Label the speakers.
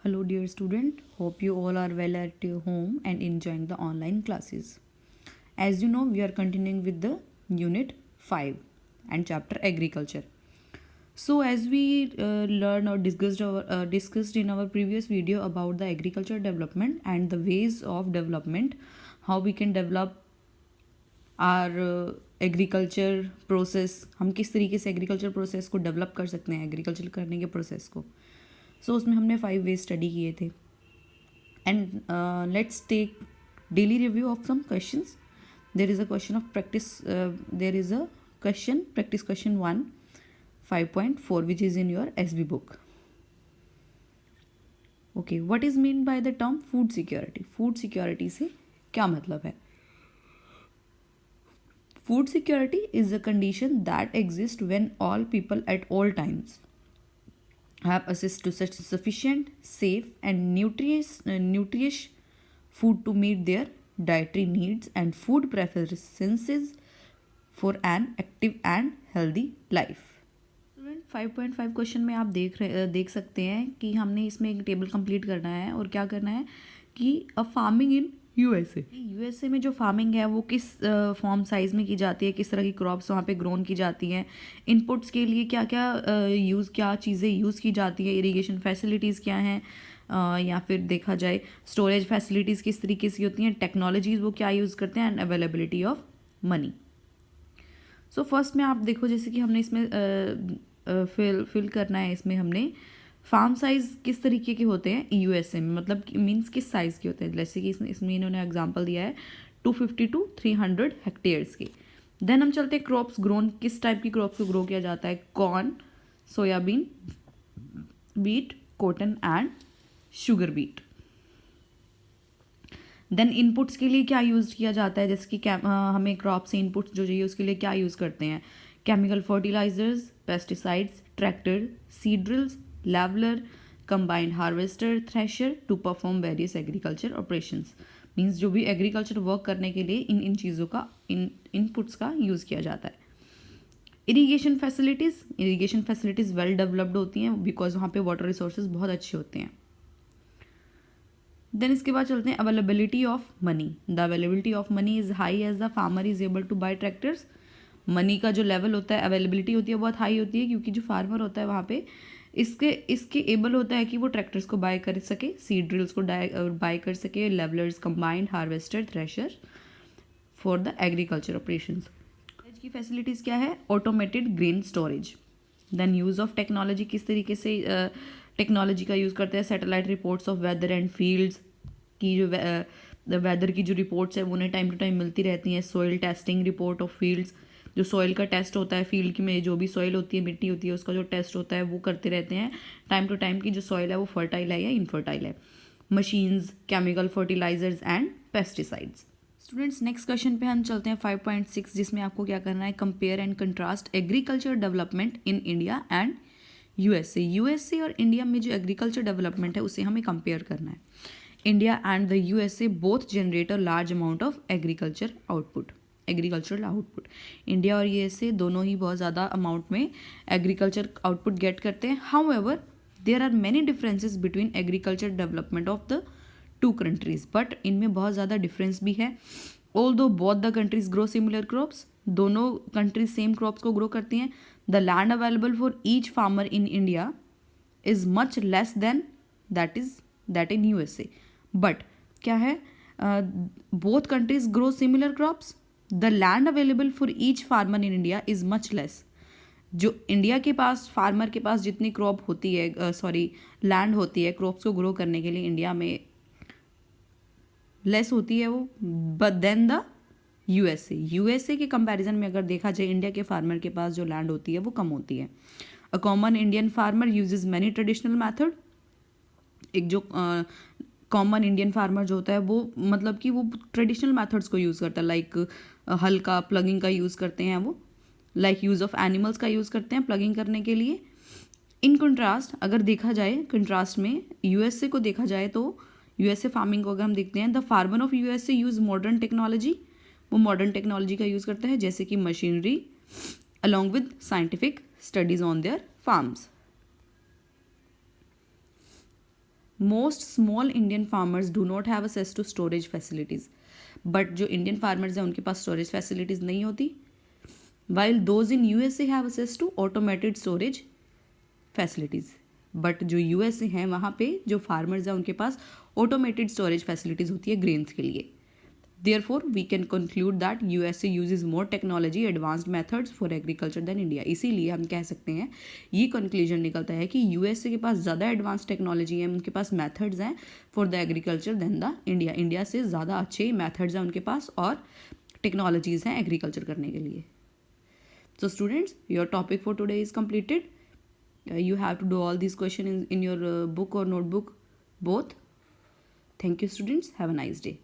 Speaker 1: Hello dear student, hope you all are well at your home and enjoying the online classes. As you know, we are continuing with the unit 5 and chapter agriculture. So as we learned or discussed in our previous video about the agriculture development and the ways of development, how we can develop our agriculture process, हम किस तरीके से agriculture process को develop कर सकते हैं, agriculture करने के प्रोसेस को. सो उसमें हमने 5 वेज स्टडी किए थे. And let's take daily review of some questions. There is a question of practice, there is a question practice question 1 5.4 which is in your SB book. Okay, what is mean by the term food security. Food security से क्या मतलब है? Food security is a condition that exists when all people at all times have access to such sufficient, safe, and nutritious food to meet their dietary needs and food preferences for an active and healthy life. 5.5 question में आप देख सकते हैं कि हमने इसमें एक table complete करना है और क्या करना है कि अ फार्मिंग इन यूएसए में जो फार्मिंग है वो किस फॉर्म साइज़ में की जाती है, किस तरह की क्रॉप्स वहाँ पे ग्रोन की जाती हैं, इनपुट्स के लिए क्या चीज़ें यूज़ की जाती है, इरिगेशन फैसिलिटीज़ क्या हैं, या फिर देखा जाए स्टोरेज फैसिलिटीज़ किस तरीके से होती हैं, टेक्नोलॉजीज़ वो क्या यूज़ करते हैं, and availability of money. So first में आप देखो, जैसे कि हमने इसमें फिल करना है, इसमें हमने फार्म साइज़ किस तरीके के होते हैं यूएसए में, मतलब मीन्स किस साइज़ के होते हैं. जैसे कि इसमें इन्होंने एग्जांपल दिया है 250 to 300 हेक्टेयर्स के. देन हम चलते हैं क्रॉप्स ग्रोन, किस टाइप की क्रॉप्स को ग्रो किया जाता है, corn, soybean, beet, cotton and sugar beet. Then inputs के लिए क्या यूज़ किया जाता है, जैसे कि हमें क्रॉप से इनपुट्स जो चाहिए उसके लिए क्या यूज़ करते हैं, chemical fertilisers, pesticides, tractor, seed drills, leveller, combined harvester, thresher to perform various agriculture operations. Means जो भी एग्रीकल्चर वर्क करने के लिए इन चीज़ों का इनपुट्स का यूज़ किया जाता है. इरिगेशन फैसिलिटीज़ वेल डेवलप्ड होती हैं बिकॉज वहाँ पे वाटर रिसोर्सेज बहुत अच्छे होते हैं. देन इसके बाद चलते हैं availability of money. The availability of money is high as the farmer is able to buy tractors. Money का जो लेवल होता है, अवेलेबिलिटी होती है, बहुत हाई होती है क्योंकि जो फार्मर होता है वहाँ पे इसके एबल होता है कि वो ट्रैक्टर्स को बाय कर सके, सीड ड्रिल्स को बाय कर सके, levellers, combined harvester, thresher for the agriculture operations. की फैसिलिटीज़ क्या है, automated grain storage. Then use of technology, किस तरीके से टेक्नोलॉजी का यूज़ करते हैं, satellite reports of weather and fields की जो वेदर की जो रिपोर्ट्स है वो उन्हें टाइम टू टाइम मिलती रहती हैं. Soil testing report of fields, जो सॉइल का टेस्ट होता है, फील्ड में जो भी सॉइल होती है, मिट्टी होती है, उसका जो टेस्ट होता है वो करते रहते हैं टाइम टू टाइम की जो सॉइल है वो फर्टाइल है या इनफर्टाइल है. Machines, chemical fertilisers and pesticides. Students, next question पे हम चलते हैं 5.6, जिसमें आपको क्या करना है, compare and contrast agriculture development in India and USA और इंडिया में जो एग्रीकल्चर डेवलपमेंट है उसे हमें कंपेयर करना है. India and the USA both generate a large amount of agricultural output. India और यूएसए दोनों ही बहुत ज़्यादा अमाउंट में एग्रीकल्चर आउटपुट गेट करते हैं. However there are many differences between agriculture development of the two countries, but इनमें बहुत ज़्यादा डिफरेंस भी है. Although both the countries grow similar crops, दोनों कंट्रीज सेम क्रॉप्स को ग्रो करती हैं. The land available for each farmer in India is much less than that in USA. But क्या है, both countries grow similar crops, the land available for each farmer in India is much less. जो India के पास farmer के पास जितनी crop होती है, land होती है क्रॉप्स को ग्रो करने के लिए, इंडिया में लेस होती है वो. बट देन द यूएसए के कंपैरिजन में अगर देखा जाए, इंडिया के फार्मर के पास जो लैंड होती है वो कम होती है. A common Indian farmer uses many traditional method. एक जो कॉमन इंडियन फार्मर जो होता है वो मतलब कि वो ट्रेडिशनल मेथड्स को यूज़ करता है, लाइक हल का, प्लगिंग का यूज़ करते हैं वो, लाइक यूज़ ऑफ एनिमल्स का यूज़ करते हैं प्लगिंग करने के लिए. इन कंट्रास्ट अगर देखा जाए, कंट्रास्ट में यूएसए को देखा जाए तो यूएसए फार्मिंग को अगर हम देखते हैं, the farmer of USA use modern technology. वो मॉडर्न टेक्नोलॉजी का यूज़ करते हैं जैसे कि machinery along with scientific studies on their farms. Most small Indian farmers do not have access to storage facilities, but जो इंडियन फार्मर्स हैं उनके पास स्टोरेज फैसिलिटीज़ नहीं होती, while those in USA have access to automated storage facilities, but जो USA हैं वहाँ पे जो फार्मर्स हैं उनके पास ऑटोमेटेड स्टोरेज फैसिलिटीज़ होती है ग्रेन्स के लिए. Therefore, we can conclude that USA uses more technology advanced methods for agriculture than India. इसीलिए हम कह सकते हैं, ये कंक्लूजन निकलता है कि यूएसए के पास ज़्यादा एडवांस टेक्नोलॉजी है, उनके पास मेथड्स हैं for the agriculture then the India. India से ज़्यादा अच्छे मेथड्स हैं उनके पास और टेक्नोलॉजीज़ हैं एग्रीकल्चर करने के लिए. So students, your topic for today is completed. You have to do all these questions in your book or notebook both. Thank you students. Have a nice day.